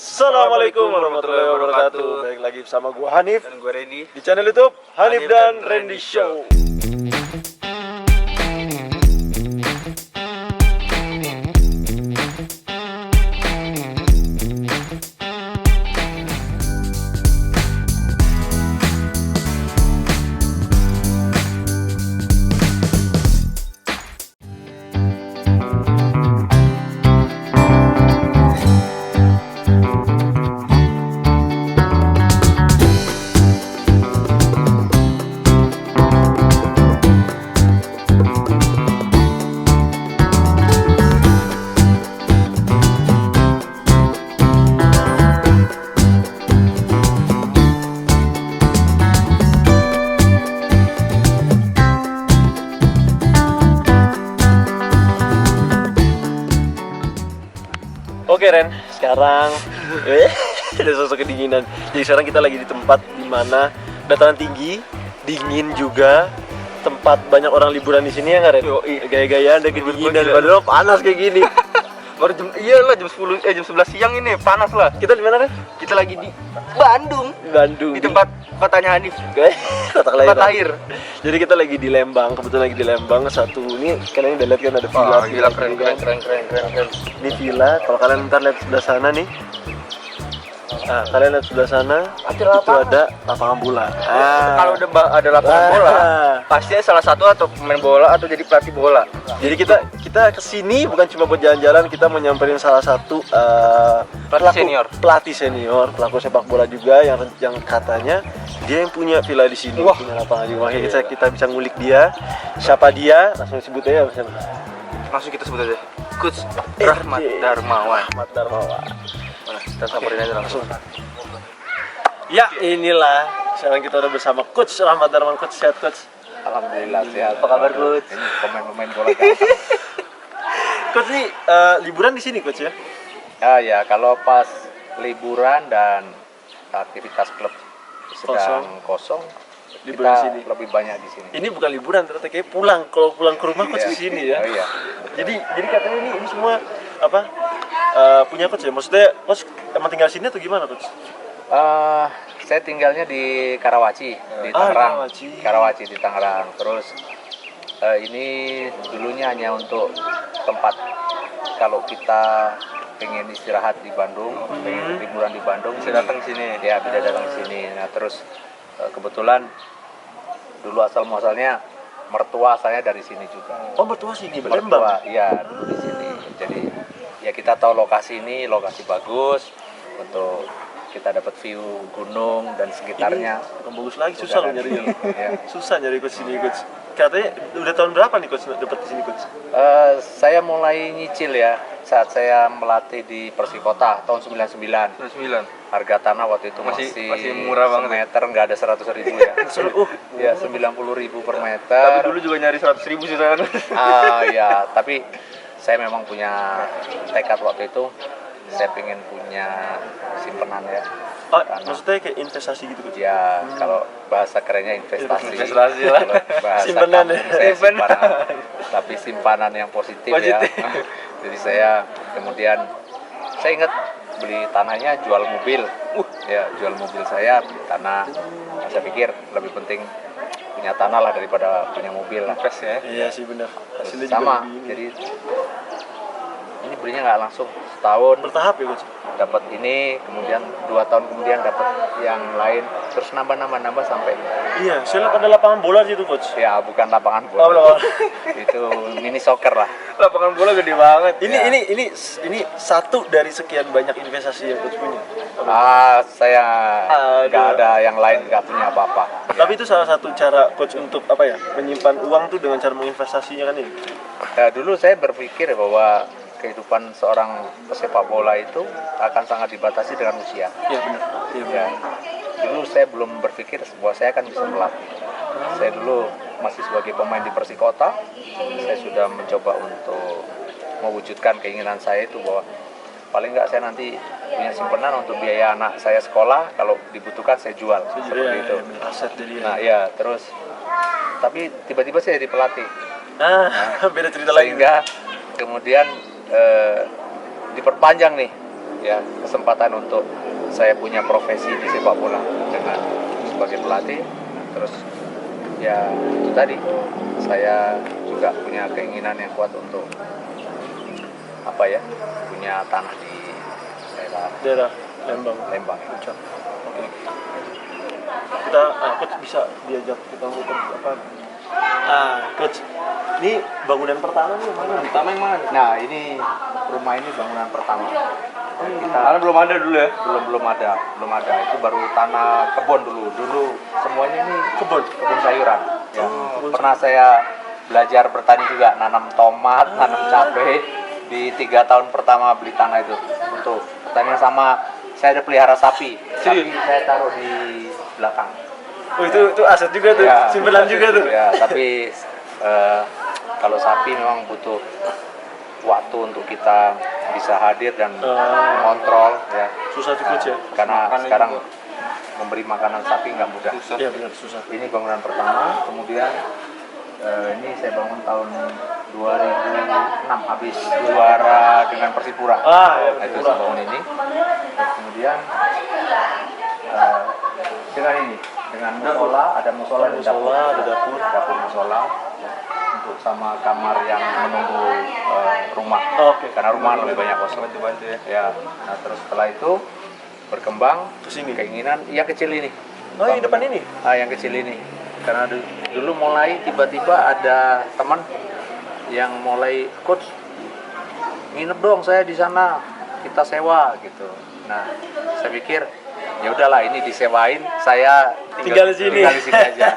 Assalamualaikum warahmatullahi wabarakatuh. Baik lagi bersama gue Hanif Dan gue Randy di channel YouTube Hanif Hanif dan dan Randy Randy Show. Oke Ren, sekarang ada sosok kedinginan. Jadi sekarang kita lagi di tempat dimana dataran tinggi, dingin juga, tempat banyak orang liburan di sini ya nggak Ren? Gaya-gayaan ada kedinginan, padahal panas kayak gini. Baru jam 11 siang ini, panas lah. Kita di mana Ren? Kita lagi di Bandung. Bandung. Di tempat kotanya Hanif. Kota Tempat lahir. Jadi kita lagi di Lembang, kebetulan lagi di Lembang. Satu ini kalian udah lihat kan ada villa. Gila keren. Ini villa, kalau kalian ntar lihat sebelah sana nih. Nah, kalian lihat sebelah sana, itu ada lapangan bola. Kalau ada lapangan bola, pastinya salah satu atau pemain bola atau jadi pelatih bola. Jadi kita kesini bukan cuma buat jalan-jalan, kita mau nyamperin salah satu pelatih senior, pelaku sepak bola juga yang katanya dia yang punya villa di sini, punya lapangan juga. Makanya kita bisa ngulik dia. Siapa dia? Langsung sebut aja bersama. Langsung kita sebut aja. Coach Rahmat Darmawan. Mana? Kita samperin aja langsung. Ya, inilah. Sekarang kita udah bersama Coach Rahmat Darmawan. Coach, sehat Coach? Alhamdulillah sehat. Apa kabar Coach? Ini pemain-pemain bola gampang. Coach nih liburan di sini Coach ya? Ya kalau pas liburan dan aktivitas klub sedang kosong Liburan kita di sini. lebih banyak di sini. Ini bukan liburan, ternyata kayak pulang. Kalau pulang ke rumah Coach di sini ya. Oh iya. Jadi katanya ini semua apa? Punya Coach ya? Maksudnya Coach emang tinggal sini atau gimana Coach? Saya tinggalnya di Karawaci, di Tangerang. Karawaci di Tangerang. Terus ini dulunya hanya untuk tempat kalau kita pengen istirahat di Bandung, pengen liburan di Bandung, Bisa datang sini. ya bisa datang ke sini. Nah terus kebetulan dulu asal muasalnya mertua saya dari sini juga. Oh, mertua sini, Lembang. Mertua, iya dulu di sini. Jadi ya kita tahu lokasi ini lokasi bagus untuk kita dapat view gunung dan sekitarnya. Bukan bagus lagi, susah loh nyarinya. Ya. Susah nyari Coach sini Coach. Katanya udah tahun berapa nih Coach dapat di sini Coach? Saya mulai nyicil ya saat saya melatih di Persikota tahun 99. 9. Harga tanah waktu itu Masih murah banget. Semeter nggak ada 100.000 ya. Ya 90.000 per meter. Tapi dulu juga nyari 100.000 sih kan. Ya, tapi saya memang punya tekad waktu itu. Saya pengen punya simpenan ya. Oh, Tanah. maksudnya kayak investasi gitu Coach? Ya, kalau bahasa kerennya investasi. Investasi lah. Kalau bahasa Simpanan ya. kampung saya simpanan. Tapi simpanan yang positif ya. Jadi saya kemudian saya ingat beli tanahnya jual mobil. Ya, jual mobil saya, beli tanah. Nah, saya pikir lebih penting punya tanah lah daripada punya mobil lah. Invest ya. Iya sih benar. Hasilnya Sama. juga lebih ini. Jadi ini belinya nggak langsung setahun bertahap ya Coach? dapat ini, kemudian 2 tahun kemudian dapat yang lain, terus nambah sampai Iya, saya lihat ada lapangan bola di situ Coach. ya bukan lapangan Oh, bola. Itu mini soccer lah. Lapangan bola gede banget. Ini satu dari sekian banyak investasi yang Coach punya. Saya nggak Aduh. ada yang lain, nggak punya apa-apa. Tapi itu salah satu cara Coach untuk apa ya? Menyimpan uang tuh dengan cara menginvestasinya kan ini. Dulu saya berpikir bahwa kehidupan seorang pesepak bola itu akan sangat dibatasi dengan usia. Iya benar. Iya benar. Ya, dulu saya belum berpikir bahwa saya akan bisa melatih. Saya dulu masih sebagai pemain di Persikota, saya sudah mencoba untuk mewujudkan keinginan saya itu bahwa paling nggak saya nanti punya simpanan untuk biaya anak saya sekolah, kalau dibutuhkan saya jual, seperti itu. Aset jadi. Nah ya terus, tapi tiba-tiba saya jadi pelatih. Beda cerita lagi. Sehingga kemudian diperpanjang nih ya kesempatan untuk saya punya profesi di sepak bola dengan sebagai pelatih. Terus ya itu tadi, saya juga punya keinginan yang kuat untuk apa ya, punya tanah di Daerah Lembang. Lembang. Oke. Kita coach bisa diajak kita muter apa? Coach, ini bangunan pertama nih mana? Pertama yang mana? Nah ini rumah ini bangunan pertama. Kita Karena belum ada dulu ya. belum ada. Itu baru tanah kebun dulu semuanya ini kebun sayuran. Ya. Pernah saya belajar bertani juga, nanam tomat, nanam cabai di 3 tahun pertama beli tanah itu untuk pertanian. Sama saya ada pelihara sapi. Sapi saya taruh di belakang. Oh itu aset juga tuh, Ya, simpenan juga tuh. ya, tapi kalau sapi memang butuh waktu untuk kita bisa hadir dan mengontrol ya. Susah tuh coach ya. Karena sekarang memberi makanan sapi nggak mudah. Iya benar susah. Ini bangunan pertama, kemudian ini saya bangun tahun 2006 habis juara dengan Persipura. Ya, Nah, itu saya bangun ini. Terus kemudian dengan ini, dengan musola, ada musola di dapur, ada dapur musola untuk sama kamar yang menunggu rumah. Oke. Karena rumah lebih banyak kosong. Bantu-bantu ya. Ya, nah terus setelah itu berkembang Kesini. keinginan yang kecil ini. Oh yang depan ini? Yang kecil ini. Karena dulu mulai tiba-tiba ada teman yang mulai, coach nginep dong saya di sana, kita sewa gitu. Nah saya pikir ya udahlah ini disewain, saya Tinggal di sini aja.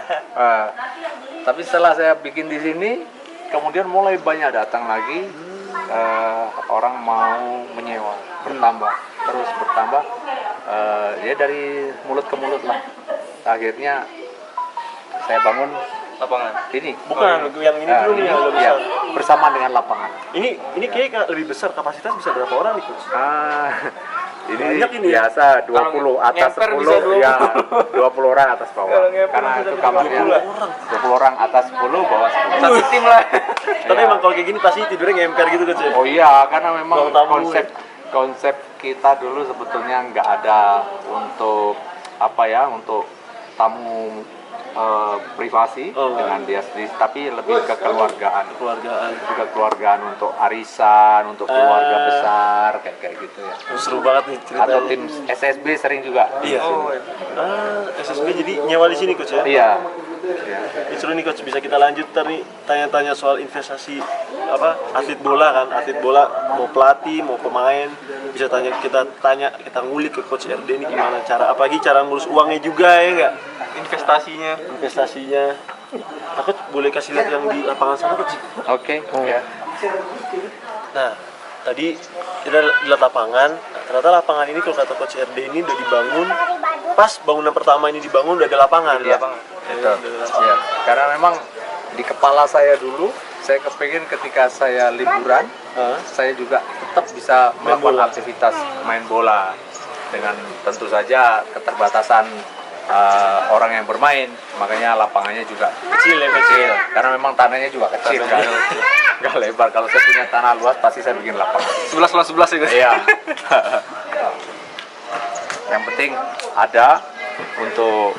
Tapi setelah saya bikin di sini, kemudian mulai banyak datang lagi orang mau menyewa, terus bertambah, ya dari mulut ke mulut lah. Akhirnya saya bangun Lapangan. ini. Bukan, yang ini dulu nih yang lebih ya, besar. bersama dengan lapangan. Ini kayak lebih besar, kapasitas bisa berapa orang nih coach? Ini Banyak ini ya? biasa 20 atas ngemper bisa 10 ya 20 orang atas bawah. Kalau ngemper Karena bisa itu bisa kamarnya 20 20 orang atas 10 bawah 10. Satu tim lah. Tapi Ya. emang kalau kayak gini pasti tidurnya ngemper gitu coach ya? Oh iya, karena memang Ruang tamu. konsep kita dulu sebetulnya nggak ada untuk apa ya, untuk tamu privasi dengan dia sendiri, tapi lebih ke kekeluargaan untuk arisan, untuk keluarga besar kayak gitu ya. Seru banget nih ceritanya. Atau tim SSB sering juga. Iya. Oh, SSB jadi nyewa di sini coach ya? Iya. Seru nih coach, bisa kita lanjut nih tanya-tanya soal investasi apa atlet bola kan, atlet bola mau pelatih mau pemain bisa kita ngulik ke coach RD ini gimana cara, apalagi cara ngurus uangnya juga ya enggak, investasinya. Aku boleh kasih lihat yang di lapangan sana coach. Oke. Ya. Nah tadi kita lihat lapangan, ternyata lapangan ini kalau kata coach RD ini udah dibangun pas bangunan pertama ini dibangun udah ada lapangan. Iya. Betul. Ya. Karena memang di kepala saya dulu, saya kepingin ketika saya liburan, saya juga tetap bisa melakukan aktivitas main bola dengan tentu saja keterbatasan orang yang bermain, makanya lapangannya juga kecil karena memang tanahnya juga kecil kan, nggak lebar. Kalau saya punya tanah luas pasti saya bikin lapangan 11 itu. iya. Yang penting ada untuk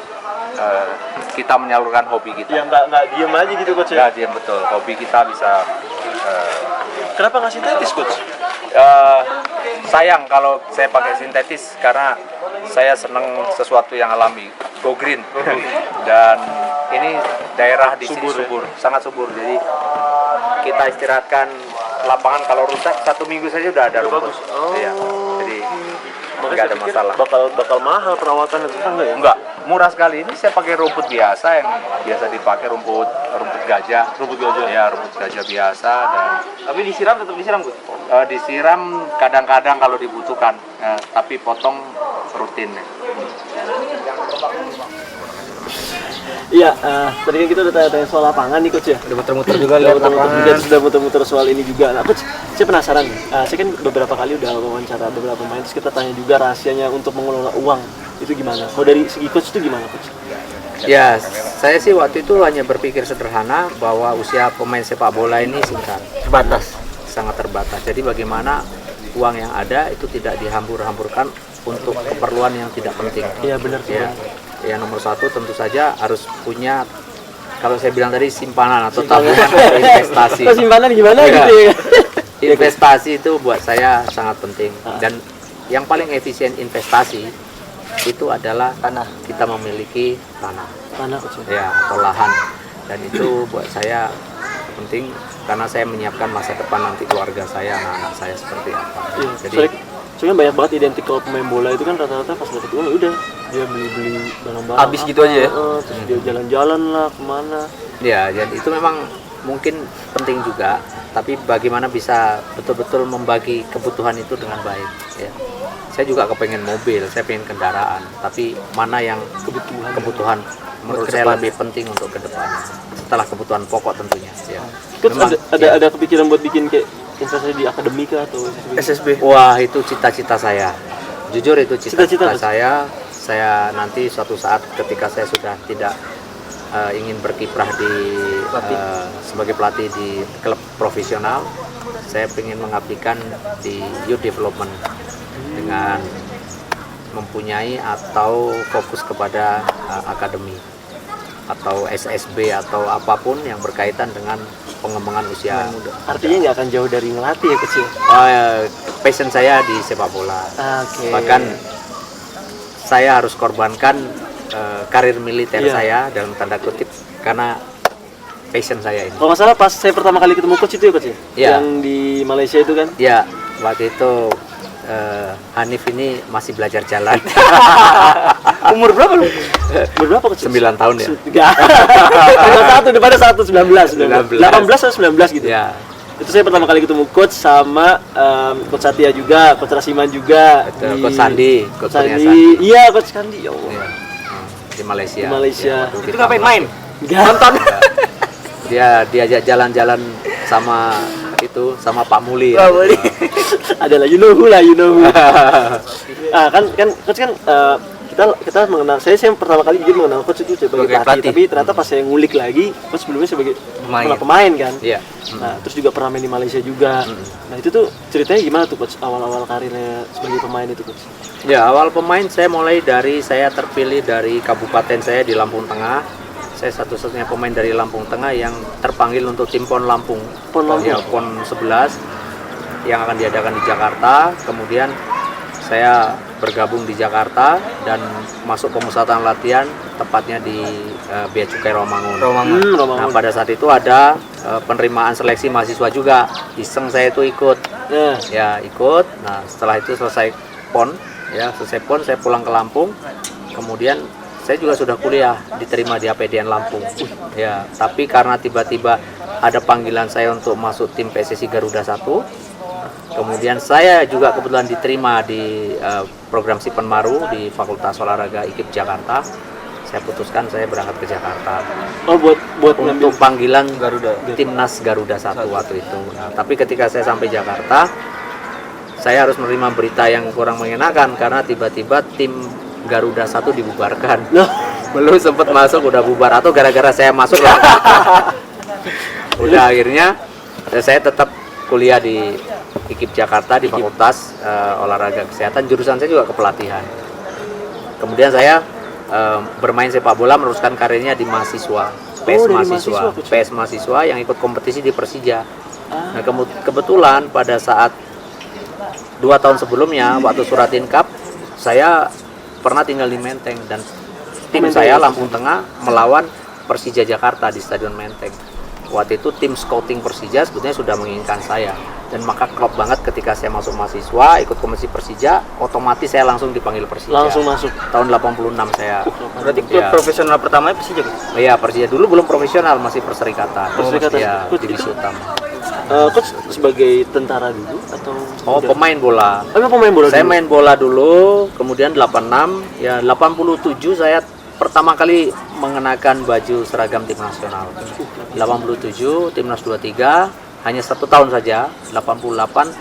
kita menyalurkan hobi kita. Yang nggak diem aja gitu coach ya? Ya, dia betul. Hobi kita bisa. Kenapa nggak sintetis coach? Sayang kalau saya pakai sintetis karena saya senang sesuatu yang alami, go green. Dan ini daerah di sini subur, sangat subur. Jadi kita istirahatkan lapangan, kalau rusak 1 minggu saja udah ada rumput. Iya. Jadi nggak ada masalah. Bakal mahal perawatan itu enggak ya? Enggak, murah sekali. Ini saya pakai rumput biasa yang biasa dipakai, rumput gajah. Ya, rumput gajah biasa. Dan Tapi tetap disiram, Gus. disiram kadang-kadang kalau dibutuhkan, tapi potong rutin. Iya, tadi kan kita udah tanya-tanya soal lapangan nih coach ya. Udah muter-muter juga lihat lapangan. Sudah muter-muter soal ini juga. Nah coach, saya penasaran nih. Saya kan beberapa kali udah wawancara beberapa pemain, terus kita tanya juga rahasianya untuk mengelola uang itu gimana. Kalau dari segi coach itu gimana coach? Ya, saya sih waktu itu hanya berpikir sederhana bahwa usia pemain sepak bola ini singkat, Terbatas. sangat terbatas. Jadi bagaimana uang yang ada itu tidak dihambur-hamburkan untuk keperluan yang tidak penting. Iya benar sih. Ya, yang nomor satu tentu saja harus punya, kalau saya bilang tadi, simpanan atau tabungan atau investasi. Simpanan gimana Iya. gitu ya? Investasi itu buat saya sangat penting, dan yang paling efisien investasi itu adalah Tanah. kita memiliki tanah, Tanah Coach. ya, atau lahan, dan itu buat saya penting karena saya menyiapkan masa depan nanti keluarga saya, anak-anak saya seperti apa. Iya. Jadi Soalnya banyak banget identik kalau pemain bola itu kan rata-rata pas dapet uang ya udah dia beli barang-barang. Habis gitu aja ya? Terus dia jalan-jalan lah kemana. ya, jadi itu memang mungkin penting juga, tapi bagaimana bisa betul-betul membagi kebutuhan itu dengan baik, ya. Saya juga kepengen mobil, saya pengen kendaraan, tapi mana yang kebutuhan menurut saya lebih penting untuk kedepannya setelah kebutuhan pokok tentunya, ya. Coach Memang, ada kepikiran buat bikin kayak investasi di akademika atau SSB. wah, itu cita-cita saya, jujur itu Cita-cita, cita-cita saya nanti suatu saat ketika saya sudah tidak ingin berkiprah di sebagai pelatih di klub profesional, saya ingin mengabdikan di youth development dengan mempunyai atau fokus kepada akademi atau SSB atau apapun yang berkaitan dengan pengembangan usia muda. artinya nggak akan jauh dari ngelatih ya Coach ya? Passion saya di sepak bola. Oke. Bahkan saya harus korbankan karir militer Iya. saya dalam tanda kutip karena passion saya ini. Kalau nggak salah pas saya pertama kali ketemu Coach itu ya Coach ya? Iya. Yang di Malaysia itu kan? Ya, waktu itu Hanif ini masih belajar jalan. Umur berapa lu? Umur berapa Coach? 9 tahun ya. Enggak. Satu daripada 19. 18 atau 19 gitu. Ya, Itu saya pertama kali ketemu Coach sama Coach Satya juga, Coach Rasiman juga, itu Coach Sandi, Coach Sandi. Kurnia Sandi. Iya, Coach Sandi. Ya Allah. Iya. Di Malaysia. Di Malaysia. Ya, waktu Itu kita ngapain main? Enggak. Nonton. Dia diajak jalan-jalan sama itu sama Pak Muli. Pak Muli. Adalah you know who. Kan Coach kan kita mengenal saya pertama kali jujur mengenal Coach itu sebagai Sebagai pelatih, pelatih. tapi ternyata pas saya ngulik lagi Coach sebelumnya sebagai pemain kan. Iya. Nah, terus juga pernah main di Malaysia juga. Nah, itu tuh ceritanya gimana tuh Coach awal-awal karirnya sebagai pemain itu Coach? Ya, awal pemain saya mulai dari saya terpilih dari kabupaten saya di Lampung Tengah. Saya satu-satunya pemain dari Lampung Tengah yang terpanggil untuk tim PON Lampung. PON Lampung. Ya, PON 11 yang akan diadakan di Jakarta. Kemudian saya bergabung di Jakarta dan masuk pemusatan latihan tepatnya di Bea Cukai Romangun. Nah, pada saat itu ada penerimaan seleksi mahasiswa juga. Iseng saya itu ikut. Nah, Ya, ikut. Nah, setelah itu selesai PON, selesai PON saya pulang ke Lampung. Kemudian saya juga sudah kuliah, diterima di APDN Lampung. Ya, tapi karena tiba-tiba ada panggilan saya untuk masuk tim PSSI Garuda 1. Kemudian saya juga kebetulan diterima di program Sipenmaru di Fakultas Olahraga IKIP Jakarta. Saya putuskan saya berangkat ke Jakarta. oh buat ngambil Untuk panggilan Garuda. Timnas Garuda 1 waktu itu. Nah, tapi ketika saya sampai Jakarta, saya harus menerima berita yang kurang mengenakan karena tiba-tiba tim Garuda 1 dibubarkan. Loh. Belum sempat masuk udah bubar, atau gara-gara saya masuk lah. Udah akhirnya saya tetap kuliah di IKIP Jakarta di Fakultas Olahraga Kesehatan, jurusan saya juga kepelatihan. Kemudian saya bermain sepak bola, meneruskan karirnya di mahasiswa, dari mahasiswa, Coach. PS mahasiswa yang ikut kompetisi di Persija. Nah, kebetulan pada saat 2 tahun sebelumnya waktu Suratin Cup, saya pernah tinggal di Menteng dan tim saya Lampung Tengah melawan Persija Jakarta di Stadion Menteng. Waktu itu tim scouting Persija sebetulnya sudah menginginkan saya, dan maka klop banget ketika saya masuk mahasiswa ikut kompetisi Persija, otomatis saya langsung dipanggil Persija. langsung masuk. Tahun 86 saya. Berarti klub Ya. profesional pertamanya Persija. Iya, Persija dulu belum profesional, masih perserikatan. Perserikatan. Ya, Coach, divisi itu- utama. Coach sebagai tentara dulu atau Oh, udah- pemain bola. Emang pemain bola Saya dulu? main bola dulu, kemudian 86, ya 87 saya pertama kali mengenakan baju seragam tim nasional. 87 timnas 23, hanya 1 tahun saja. 88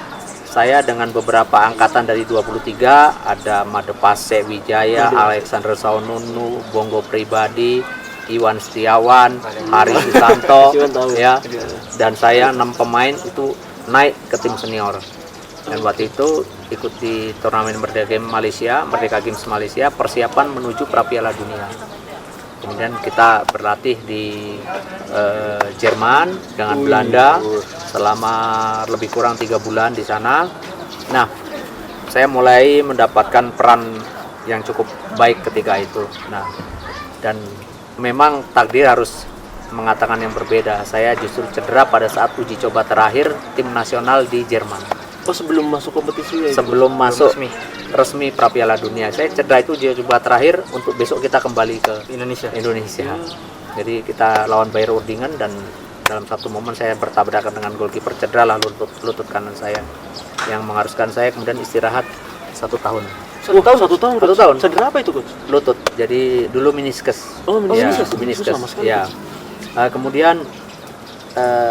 saya dengan beberapa angkatan dari 23, ada Madepase Wijaya, Alexander Saununu, Bongo Pribadi, Iwan Setiawan, Hari Susanto, Iwan tahu. ya. Dan saya 6 pemain itu naik ke tim senior. Dan waktu itu ikut di turnamen Merdeka Games Malaysia, persiapan menuju pra Piala Dunia. Kemudian kita berlatih di Jerman dengan Belanda selama lebih kurang 3 bulan di sana. Nah, saya mulai mendapatkan peran yang cukup baik ketika itu. Nah, dan memang takdir harus mengatakan yang berbeda. Saya justru cedera pada saat uji coba terakhir tim nasional di Jerman. Oh, sebelum masuk kompetisi ya? Sebelum masuk resmi pra Piala Dunia. Saya cedera itu uji coba terakhir untuk besok kita kembali ke Indonesia. Jadi kita lawan Bayer Udingan dan dalam satu momen saya bertabrakan dengan goalkeeper, cederalah lutut kanan saya yang mengharuskan saya kemudian istirahat 1 tahun. 1 tahun? 1 tahun? 1 tahun. Cedera apa itu, Coach? Lutut. Jadi dulu meniskus. Oh, meniskus. Ya, meniskus. Sama sekali. Ya. Kemudian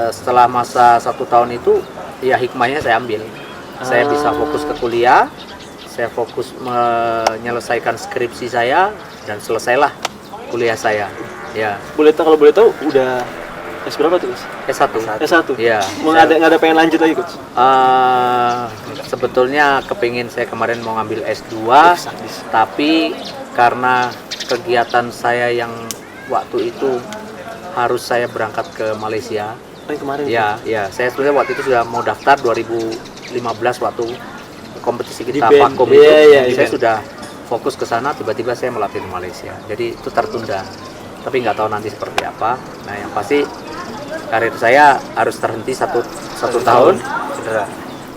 setelah masa 1 tahun itu, ya hikmahnya saya ambil. Saya bisa fokus ke kuliah, saya fokus menyelesaikan skripsi saya dan selesailah kuliah saya. Ya. Kalau boleh tahu udah S berapa tuh, Coach? S1. S1. Iya. Nggak ada pengen lanjut lagi, Coach? Sebetulnya kepingin saya kemarin mau ngambil S2, tapi karena kegiatan saya yang waktu itu harus saya berangkat ke Malaysia. Kemarin. Ya, saya sebenarnya waktu itu sudah mau daftar 2015 waktu kompetisi kita Di band. Pakom itu. Iya, Saya band. sudah fokus ke sana, tiba-tiba saya melatih di Malaysia. Jadi itu tertunda. Tapi nggak tahu nanti seperti apa. Nah, yang pasti karir saya harus terhenti satu tahun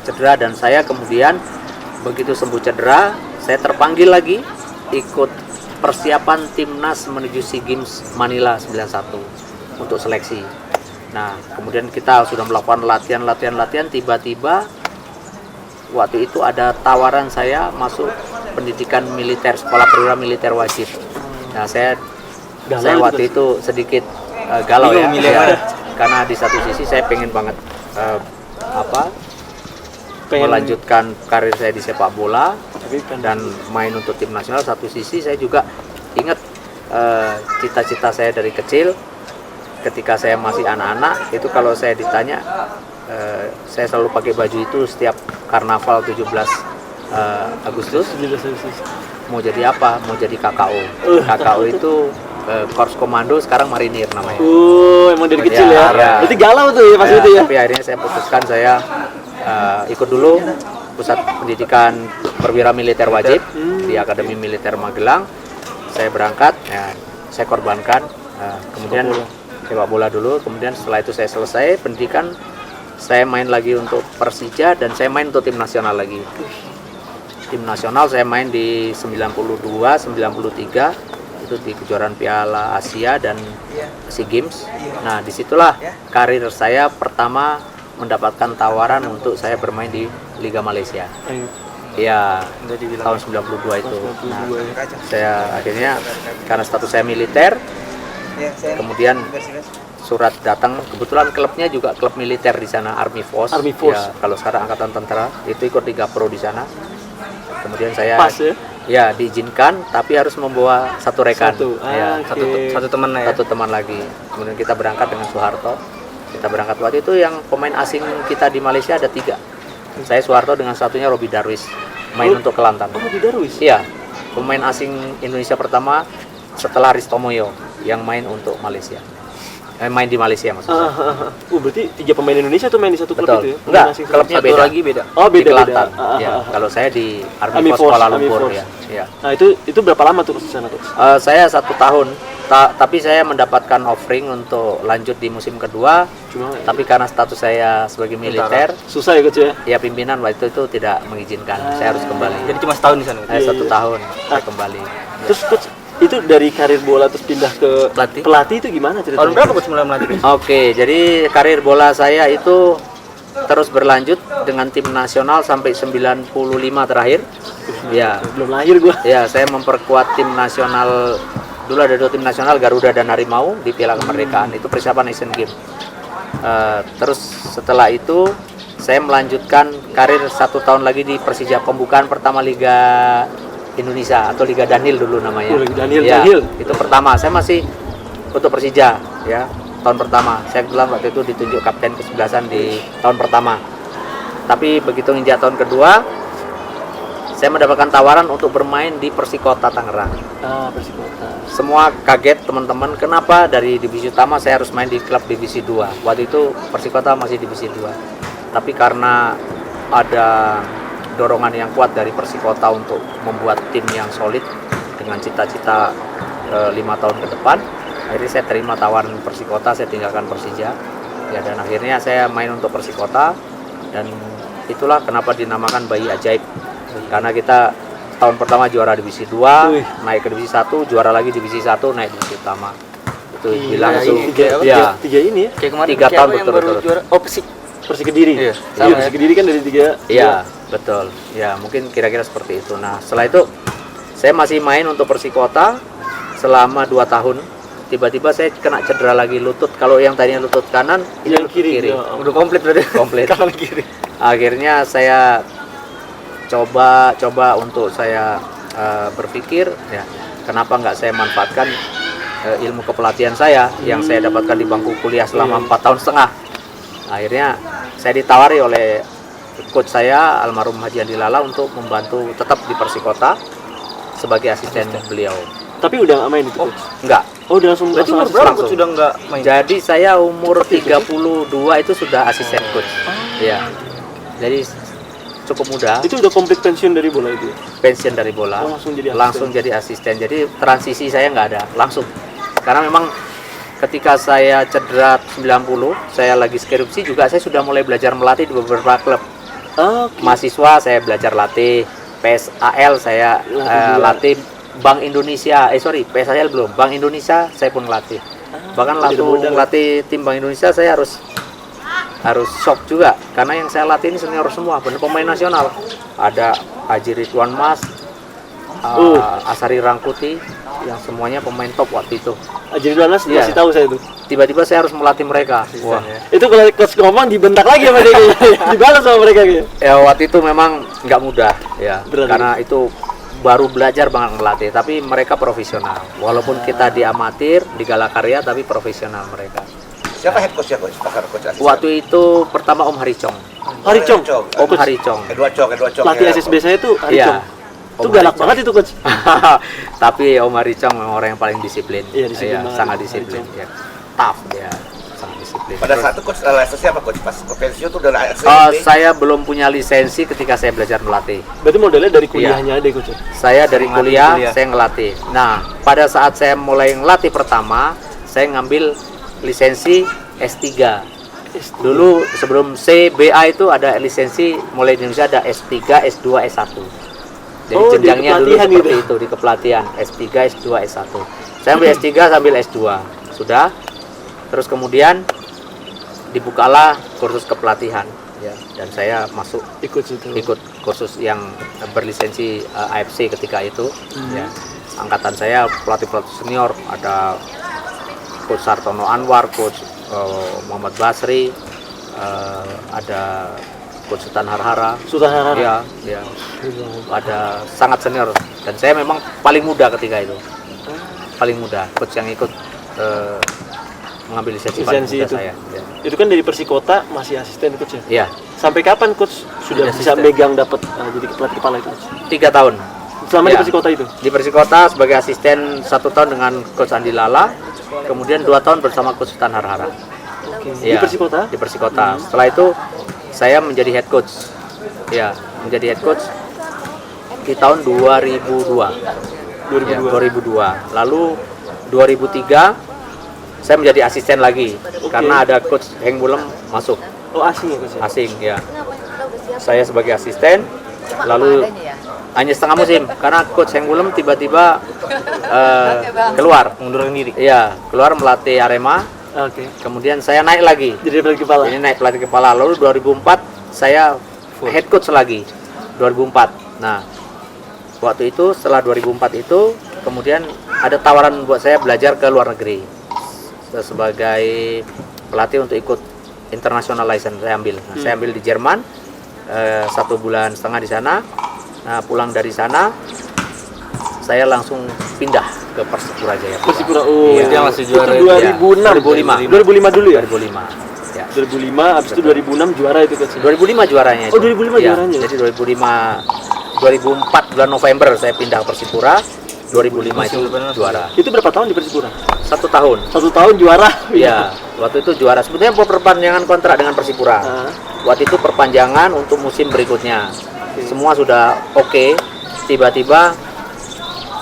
cedera, dan saya kemudian begitu sembuh cedera, saya terpanggil lagi ikut persiapan timnas menuju SEA Games Manila 91 untuk seleksi. Nah, kemudian kita sudah melakukan latihan, tiba-tiba waktu itu ada tawaran saya masuk pendidikan militer, sekolah perwira militer wajib. Nah, saya waktu itu sedikit galau ya, karena di satu sisi saya pengen banget melanjutkan karir saya di sepak bola dan main untuk tim nasional. Satu sisi saya juga ingat cita-cita saya dari kecil. Ketika saya masih anak-anak, itu kalau saya ditanya, saya selalu pakai baju itu setiap karnaval 17 Agustus. Mau jadi apa? Mau jadi KKO. KKO itu Korps Komando, sekarang Marinir namanya. Emang dari kecil ya? Berarti galau tuh ya pas itu ya? Tapi akhirnya saya putuskan saya ikut dulu Pusat Pendidikan Perwira Militer Wajib di Akademi Militer Magelang. Saya berangkat, ya, saya korbankan. Kemudian sepak bola dulu, kemudian setelah itu saya selesai pendidikan, saya main lagi untuk Persija dan saya main untuk tim nasional lagi. Tim nasional saya main di 92, 93 itu di kejuaraan Piala Asia dan SEA Games. Nah, disitulah karir saya pertama mendapatkan tawaran untuk saya bermain di Liga Malaysia. Ya, tahun 92 itu. Nah, saya akhirnya karena status saya militer, kemudian surat datang, kebetulan klubnya juga klub militer di sana, Army Force. Ya, kalau sekarang Angkatan Tentara, itu ikut Liga Pro di sana. Kemudian saya ya diizinkan, tapi harus membawa satu rekan, satu teman lagi. Kemudian kita berangkat dengan Soeharto. Kita berangkat waktu itu yang pemain asing kita di Malaysia ada 3. Saya Soeharto dengan satunya Robi Darwis, main untuk Kelantan. Robi Darwis? Iya, pemain asing Indonesia pertama setelah Risto Moyo yang main untuk Malaysia. Main di Malaysia maksudnya. Berarti 3 pemain Indonesia tuh main di satu klub itu ya? Enggak, klubnya beda. Lagi beda. Oh, beda. Di Kelantan. Ya, kalau saya di Army Force Kuala Lumpur ya. Ya. Nah, itu berapa lama tuh di sana tuh? Saya 1 tahun. Tapi saya mendapatkan offering untuk lanjut di musim kedua. Tapi karena status saya sebagai militer, susah ya, Coach ya? Ya, pimpinan waktu itu tidak mengizinkan. Saya harus kembali. Jadi cuma setahun di sana. 1 tahun saya kembali. Terus Coach, itu dari karir bola terus pindah ke pelatih itu gimana ceritanya? Tahun berapa Coach mulai melatih? Oke, jadi karir bola saya itu terus berlanjut dengan tim nasional sampai 95 terakhir. Ya, belum lahir gua. Ya, saya memperkuat tim nasional. Dulu ada 2 tim nasional, Garuda dan Harimau di Piala Kemerdekaan. Itu persiapan Asian Games. Terus setelah itu saya melanjutkan karir 1 tahun lagi di Persija, pembukaan pertama Liga Indonesia atau Liga Danil dulu namanya. Danil. Itu pertama. Saya masih untuk Persija ya, tahun pertama. Saya kebetulan waktu itu ditunjuk kapten ke-11 di tahun pertama. Tapi begitu injak tahun kedua, saya mendapatkan tawaran untuk bermain di Persikota Tangerang. Persikota. Semua kaget teman-teman, kenapa dari divisi utama saya harus main di klub divisi 2. Waktu itu Persikota masih divisi 2. Tapi karena ada dorongan yang kuat dari Persikota untuk membuat tim yang solid dengan cita-cita 5 tahun ke depan, akhirnya saya terima tawaran Persikota, saya tinggalkan Persija. Ya, dan akhirnya saya main untuk Persikota, dan itulah kenapa dinamakan bayi ajaib. Karena kita tahun pertama juara divisi 2, naik ke divisi 1, juara lagi divisi 1, naik divisi utama. Itu bilang itu Tiga ini ya. Kayak kemarin 3 tahun yang baru betul-betul. juara. Oh, Persik. Persik Kediri. Iya, Persik sama ya. Kediri kan dari 3. Iya, betul. Ya, mungkin kira-kira seperti itu. Nah, setelah itu saya masih main untuk Persikota selama 2 tahun. Tiba-tiba saya kena cedera lagi lutut. Kalau yang tadinya lutut kanan, ini Yang lutut kiri. kiri. Ya. Udah komplit berarti. Komplit. Kanan kiri. Akhirnya saya coba untuk saya berpikir, ya, kenapa nggak saya manfaatkan ilmu kepelatihan saya yang saya dapatkan di bangku kuliah selama 4 tahun setengah. Akhirnya saya ditawari oleh coach saya almarhum Haji Andi Lala untuk membantu tetap di Persikota sebagai asisten beliau. Tapi udah nggak main itu, Coach? Enggak. Oh, udah langsung Berarti umur langsung berapa langsung. sudah nggak main? Jadi saya umur 32 itu sudah asisten coach. Iya. Jadi cukup muda, Itu udah komplit pensiun dari bola itu. pensiun dari bola. Oh, langsung jadi asisten. Langsung jadi asisten. Jadi transisi saya nggak ada, langsung. Karena memang ketika saya cedera 90, saya lagi skripsi juga saya sudah mulai belajar melatih di beberapa klub. Oke. Mahasiswa saya belajar latih, PSAL saya latih, Bank Indonesia, PSAL belum, Bank Indonesia saya pun latih. Bahkan latih tim Bank Indonesia saya harus shock juga karena yang saya latih ini senior semua, benar pemain nasional. Ada Haji Ridwan Mas, Asari Rangkuti, yang semuanya pemain top waktu itu. Jadi Danas Iya. masih tahu saya itu. Tiba-tiba saya harus melatih mereka. Wah. Itu kalau coach ngomong dibentak lagi sama dia. Dibalas sama mereka gitu. Ya waktu itu memang nggak mudah ya, Berat, karena itu baru belajar banget melatih, tapi mereka profesional. Walaupun kita di amatir, di Galakarya, tapi profesional mereka. Siapa head coach ya, coach? Pakar coach asisten. Waktu itu pertama Om Haricong. Haricong. Om Haricong. Kedua cok. Pelatih ya. SSB saya itu Iya. Haricong. Itu Om galak Haricong. banget itu, Coach. Tapi Om Haricong memang orang yang paling disiplin. Iya, disiplin banget. sangat disiplin. Ya. Tough dia, sangat disiplin. Pada saat itu coach lisensi apa coach? Pas ke pensiun tuh udah Saya belum punya lisensi ketika saya belajar melatih. Berarti modelnya dari kuliahnya ada, Coach. Saya dari Ngelatih kuliah, kuliah. saya ngelatih. Nah, pada saat saya mulai ngelatih pertama, saya ngambil lisensi S3. Dulu sebelum CBA itu ada lisensi, mulai di Indonesia ada S3, S2, S1. Jadi Oh, di jenjangnya dulu kepelatihan seperti gitu? itu, di kepelatihan S3, S2, S1. Saya ambil S3 sambil S2. Sudah. Terus kemudian dibukalah kursus kepelatihan ya, dan saya masuk Ikut situ. ikut kursus yang berlisensi AFC ketika itu ya. Angkatan saya pelatih senior ada coach Sartono Anwar, coach Muhammad Basri, ada coach Sultan Harhara, Sultan Harhara. ya, ya, ada sangat senior, dan saya memang paling muda ketika itu, paling muda coach yang ikut mengambil lisensi paling Lisensi muda itu. saya ya. Itu kan dari Persikota masih asisten, Coach ya. Ya, Sampai kapan Coach sudah Jadi bisa asisten. megang dapat jadi pelatih kepala itu, Coach? 3 tahun Selama di Ya. Persikota itu. di Persikota sebagai asisten 1 tahun dengan coach Andi Lala, kemudian 2 tahun bersama coach Sultan Harhara. Di Ya, Persikota? di Persikota. Setelah itu saya menjadi head coach. Ya, menjadi head coach di tahun 2002. 2002. Ya, 2002. Lalu 2003 saya menjadi asisten lagi karena ada coach Heng Bulem masuk Oh, asing ya, Coach ya. asing ya. Saya sebagai asisten, lalu hanya setengah musim karena coach Heng Bulem tiba-tiba keluar. Mundurkan diri. Iya, keluar melatih Arema. Oke. Kemudian saya naik lagi. Jadi pelatih kepala. Ini naik pelatih kepala. Lalu 2004 saya head coach lagi. 2004. Nah, waktu itu setelah 2004 itu kemudian ada tawaran buat saya belajar ke luar negeri sebagai pelatih untuk ikut international license. Saya ambil. Nah, saya ambil di Jerman 1,5 bulan di sana. Nah, pulang dari sana saya langsung pindah ke Persipura Jayapura. Persipura. Oh, Iya. Itu yang masih juara. Itu 2006. 2005. 2005 dulu ya? 2005. Ya. 2005, habis itu 2006 juara itu coach. 2005 juaranya itu. Oh, 2005 Iya, juaranya. Jadi 2004 bulan November saya pindah ke Persipura. 2005 itu juara. Itu berapa tahun di Persipura? 1 tahun. 1 tahun juara. Iya, waktu itu juara. Sebetulnya perpanjangan kontrak dengan Persipura. Ah. Waktu itu perpanjangan untuk musim berikutnya. Semua sudah oke. Tiba-tiba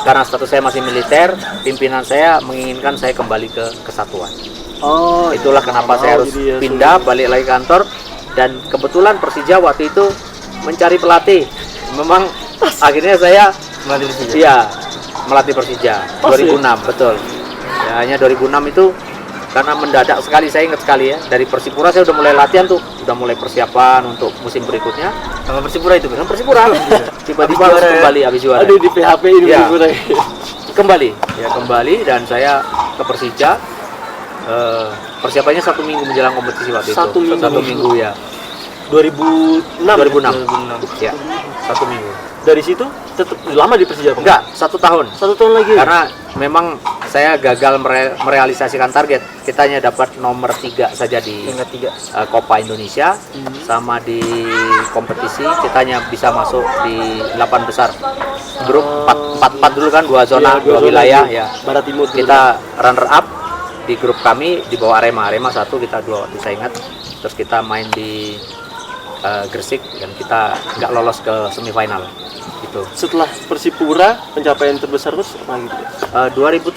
karena status saya masih militer, pimpinan saya menginginkan saya kembali ke kesatuan. Oh, Itulah kenapa saya harus jadi ya, pindah balik lagi kantor, dan kebetulan Persija waktu itu mencari pelatih. Memang akhirnya saya Melatih Persija. iya melatih Persija Pas 2006 betul. Ya, hanya 2006 itu karena mendadak sekali, saya ingat sekali ya. Dari Persipura saya udah mulai latihan tuh, udah mulai persiapan untuk musim berikutnya. Sama Persipura itu kan? Dengan Persipura tiba-tiba harus juara ya? kembali habis juara. Aduh, di PHP ini Ya. Persipura. Kembali dan saya ke Persija. Persiapannya 1 minggu menjelang kompetisi waktu itu. 1 minggu. 1 minggu ya. 2006. 2006. Ya. 1 minggu. Dari situ tetap lama di Persija. Pak? Enggak, 1 tahun. 1 tahun lagi. Karena memang saya gagal merealisasikan target. Kita hanya dapat nomor 3 saja di Tingkat 3. Copa Indonesia, sama di kompetisi kita hanya bisa masuk di 8 besar. Grup 4 dulu kan, 2 zona, Iya, 2 wilayah itu. ya. Barat Timur. Kita runner up di grup kami di bawah Arema 1, kita 2 waktu saya ingat. Terus kita main di Gresik dan kita nggak lolos ke semifinal gitu. Setelah Persipura, pencapaian terbesar terus apa gitu?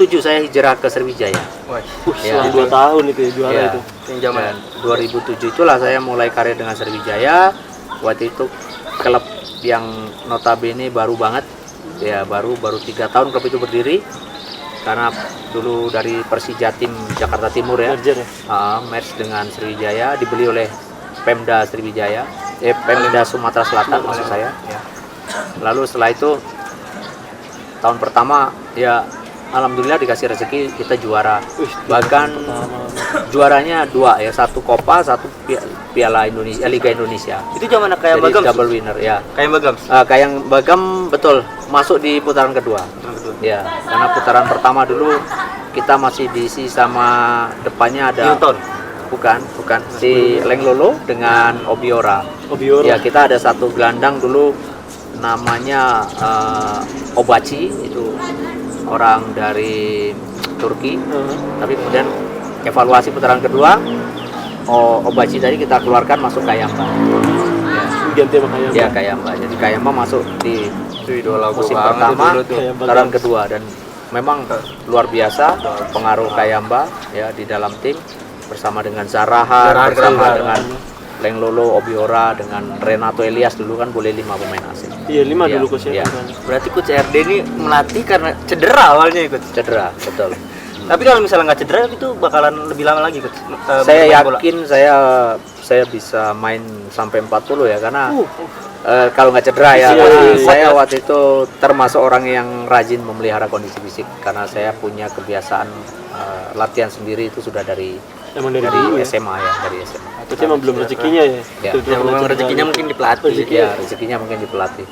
2007 saya hijrah ke Sriwijaya. Wah, Setelah Ya. 2 tahun itu ya, juara Ya. itu. yang zaman. Dan 2007 itulah saya mulai karir dengan Sriwijaya. Waktu itu klub yang notabene baru banget, ya baru 3 tahun klub itu berdiri. Karena dulu dari Persija tim Jakarta Timur ya, Merger ya. merge dengan Sriwijaya, dibeli oleh Pemda Sriwijaya, Pemda Sumatera Selatan maksud saya. Ya. Lalu setelah itu tahun pertama ya alhamdulillah dikasih rezeki kita juara. Bahkan juaranya 2 ya, 1 Copa, 1 Piala Indonesia, Liga Indonesia. Itu zaman kayak Jadi Bagam. double winner ya. Kayak Bagam. Kayak Bagam betul masuk di putaran kedua. Ya, karena putaran pertama dulu kita masih diisi sama depannya ada Newton. bukan si Lenglolo dengan Obiora. Obiora. Ya, kita ada 1 gelandang dulu namanya Obachi, itu orang dari Turki. Tapi kemudian evaluasi putaran kedua, Obachi tadi kita keluarkan, masuk Kayamba. Ganti sama kayak Ya, Kayamba. Jadi Kayamba masuk di Idola gua musim banget pertama, itu dulu tuh. putaran kedua, dan memang luar biasa pengaruh Kayamba ya di dalam tim, bersama dengan Zarahan, bersama dengan Lenglolo, Obiora, dengan Renato Elias dulu kan boleh 5 pemain asing. Iya, 5 Iya, dulu coach ya. iya. Berarti coach RD ini melatih karena cedera awalnya ikut. Cedera, betul. Tapi kalau misalnya nggak cedera itu bakalan lebih lama lagi coach. Saya bermain bola. yakin saya bisa main sampai 40 ya, karena kalau nggak cedera ya. Iya, Karena iya. saya waktu itu termasuk orang yang rajin memelihara kondisi fisik, karena saya punya kebiasaan latihan sendiri itu sudah dari Emang dari dulu ya. SMA ya, dari SMA. Tapi emang belum rezekinya ya. Ya. Betul-betul Ya, memang pernah rezekinya cedera. mungkin di pelatih. Rezeki. Ya, rezekinya mungkin di pelatih.